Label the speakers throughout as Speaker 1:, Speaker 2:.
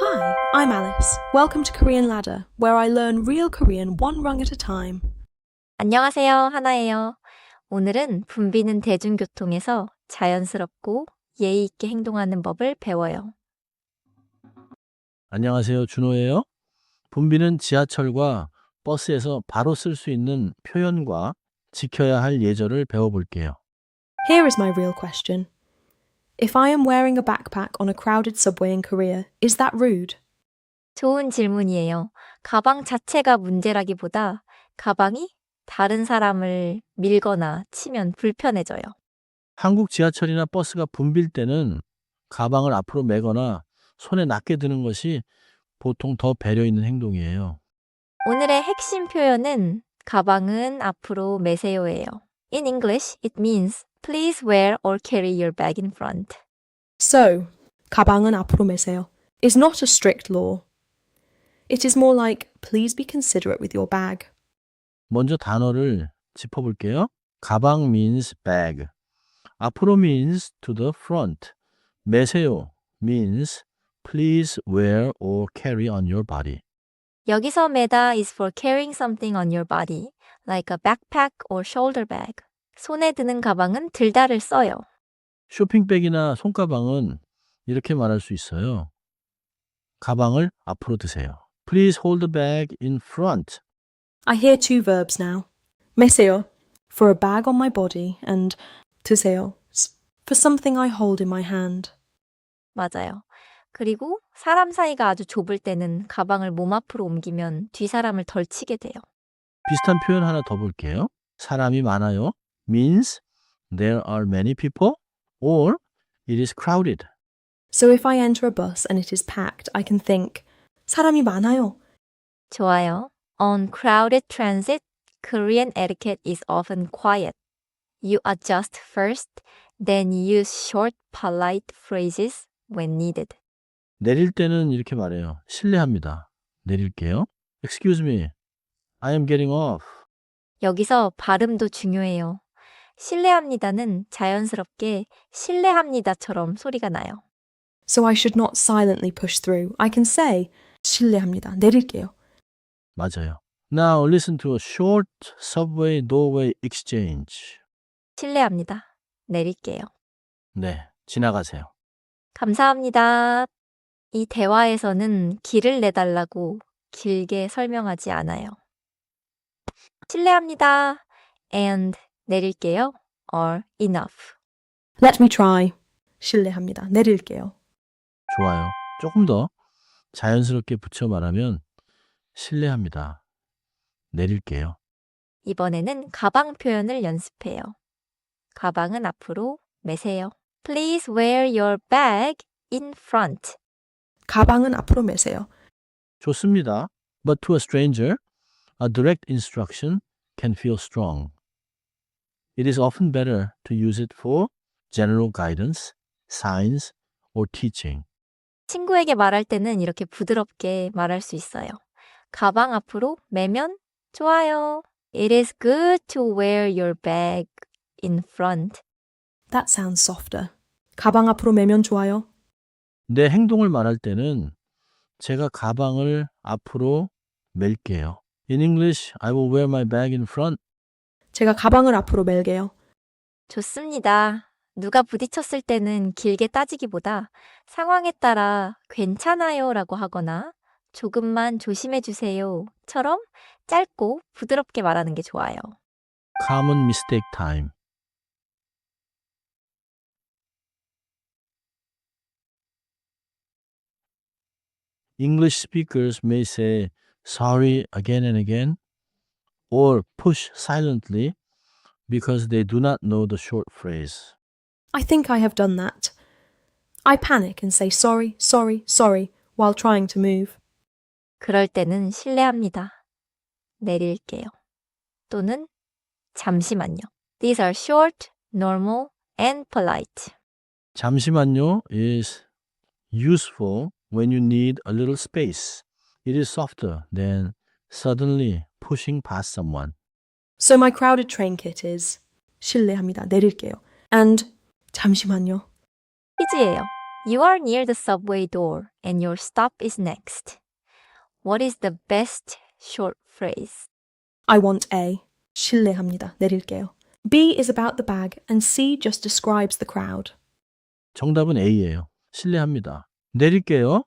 Speaker 1: Hi, I'm Alice. Welcome to Korean Ladder, where I learn real Korean one rung at a time.
Speaker 2: 안녕하세요, 하나예요. 오늘은 붐비는 대중교통에서 자연스럽고 예의 있게 행동하는 법을 배워요.
Speaker 3: 안녕하세요. 준호예요. 붐비는 지하철과 버스에서 바로 쓸 수 있는 표현과 지켜야 할 예절을 배워볼게요.
Speaker 1: Here is my real question. If I am wearing a backpack on a crowded subway in Korea, is that rude?
Speaker 2: 좋은 질문이에요. 가방 자체가 문제라기보다 가방이 다른 사람을 밀거나 치면 불편해져요.
Speaker 3: 한국 지하철이나 버스가 붐빌 때는 가방을 앞으로 메거나 손에 낮게 드는 것이 보통 더 배려 있는 행동이에요.
Speaker 2: 오늘의 핵심 표현은 가방은 앞으로 메세요예요. In English, it means please wear or carry your bag in front.
Speaker 1: So, 가방은 앞으로 메세요 is not a strict law. It is more like, please be considerate with your bag.
Speaker 3: 먼저 단어를 짚어볼게요. 가방 means bag. 앞으로 means to the front. 메세요 means please wear or carry on your body.
Speaker 2: 여기서 메다 is for carrying something on your body, like a backpack or shoulder bag. 손에 드는 가방은 들다를 써요.
Speaker 3: 쇼핑백이나 손가방은 이렇게 말할 수 있어요. 가방을 앞으로 드세요. Please hold the bag in front.
Speaker 1: I hear two verbs now. 메세요, for a bag on my body, and 드세요, for something I hold in my hand.
Speaker 2: 맞아요. 그리고 사람 사이가 아주 좁을 때는 가방을 몸 앞으로 옮기면 뒤 사람을 덜 치게 돼요.
Speaker 3: 비슷한 표현 하나 더 볼게요. 사람이 많아요 means there are many people or it is crowded.
Speaker 1: So if I enter a bus and it is packed, I can think, 사람이 많아요.
Speaker 2: 좋아요. On crowded transit, Korean etiquette is often quiet. You adjust first, then use short, polite phrases when needed.
Speaker 3: 내릴 때는 이렇게 말해요. 실례합니다. 내릴게요. Excuse me. I am getting off.
Speaker 2: 여기서 발음도 중요해요. 실례합니다는 자연스럽게 실례합니다처럼 소리가 나요.
Speaker 1: So I should not silently push through. I can say, 실례합니다. 내릴게요.
Speaker 3: 맞아요. Now listen to a short subway doorway exchange.
Speaker 2: 실례합니다. 내릴게요.
Speaker 3: 네, 지나가세요.
Speaker 2: 감사합니다. 이 대화에서는 길을 내달라고 길게 설명하지 않아요. 실례합니다. and 내릴게요. or enough.
Speaker 1: Let me try. 실례합니다. 내릴게요.
Speaker 3: 좋아요. 조금 더 자연스럽게 붙여 말하면 실례합니다. 내릴게요.
Speaker 2: 이번에는 가방 표현을 연습해요. 가방은 앞으로 메세요. Please wear your bag in front.
Speaker 1: 가방은 앞으로 메세요.
Speaker 3: 좋습니다. But to a stranger, a direct instruction can feel strong. It is often better to use it for general guidance, signs, or teaching.
Speaker 2: 친구에게 말할 때는 이렇게 부드럽게 말할 수 있어요. 가방 앞으로 매면 좋아요. It is good to wear your bag in front.
Speaker 1: That sounds softer. 가방 앞으로 메면 좋아요.
Speaker 3: 내 행동을 말할 때는 제가 가방을 앞으로 멜게요. In English, I will wear my bag in front.
Speaker 1: 제가 가방을 앞으로 멜게요.
Speaker 2: 좋습니다. 누가 부딪혔을 때는 길게 따지기보다 상황에 따라 괜찮아요 라고 하거나 조금만 조심해 주세요 처럼 짧고 부드럽게 말하는 게 좋아요.
Speaker 3: Common mistake time. English speakers may say sorry again and again or push silently because they do not know the short phrase.
Speaker 1: I think I have done that. I panic and say sorry, sorry, sorry while trying to move.
Speaker 2: 그럴 때는 실례합니다. 내릴게요. 또는 잠시만요. These are short, normal, and polite.
Speaker 3: 잠시만요 is useful when you need a little space. It is softer than suddenly pushing past someone.
Speaker 1: So my crowded train kit is 실례합니다. 내릴게요. And 잠시만요.
Speaker 2: 퀴즈예요. You are near the subway door and your stop is next. What is the best short phrase?
Speaker 1: I want A. 실례합니다. 내릴게요. B is about the bag and C just describes the crowd.
Speaker 3: 정답은 A예요. 실례합니다. 내릴게요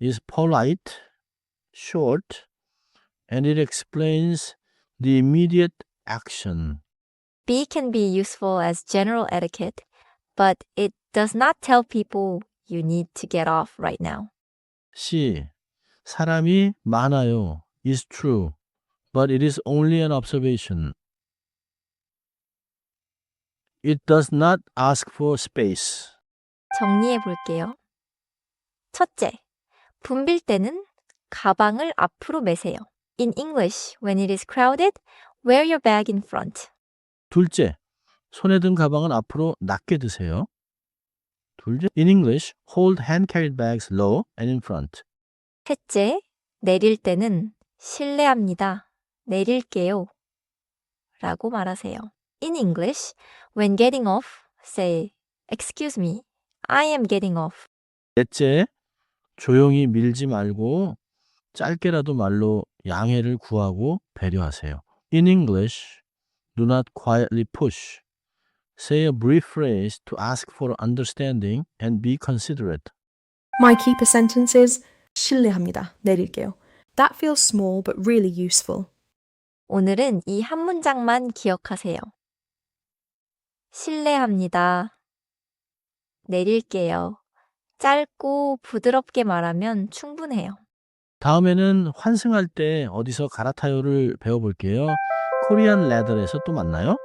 Speaker 3: is polite, short, and it explains the immediate action.
Speaker 2: B can be useful as general etiquette, but it does not tell people you need to get off right now.
Speaker 3: C. 사람이 많아요 is true, but it is only an observation. It does not ask for space.
Speaker 2: 정리해 볼게요. 첫째, 붐빌 때는 가방을 앞으로 매세요. In English, when it is crowded, wear your bag in front.
Speaker 3: 둘째, 손에 든 가방은 앞으로 낮게 드세요. 둘째, in English, hold hand-carried bags low and in front.
Speaker 2: 셋째, 내릴 때는 실례합니다. 내릴게요. 라고 말하세요. In English, when getting off, say, excuse me, I am getting off.
Speaker 3: 넷째, 조용히 밀지 말고 짧게라도 말로 양해를 구하고 배려하세요. In English, do not quietly push. Say a brief phrase to ask for understanding and be considerate.
Speaker 1: My keeper sentence is 실례합니다. 내릴게요. That feels small but really useful.
Speaker 2: 오늘은 이 한 문장만 기억하세요. 실례합니다. 내릴게요. 짧고 부드럽게 말하면 충분해요.
Speaker 3: 다음에는 환승할 때 어디서 갈아타요를 배워볼게요. 코리안 레더에서 또 만나요.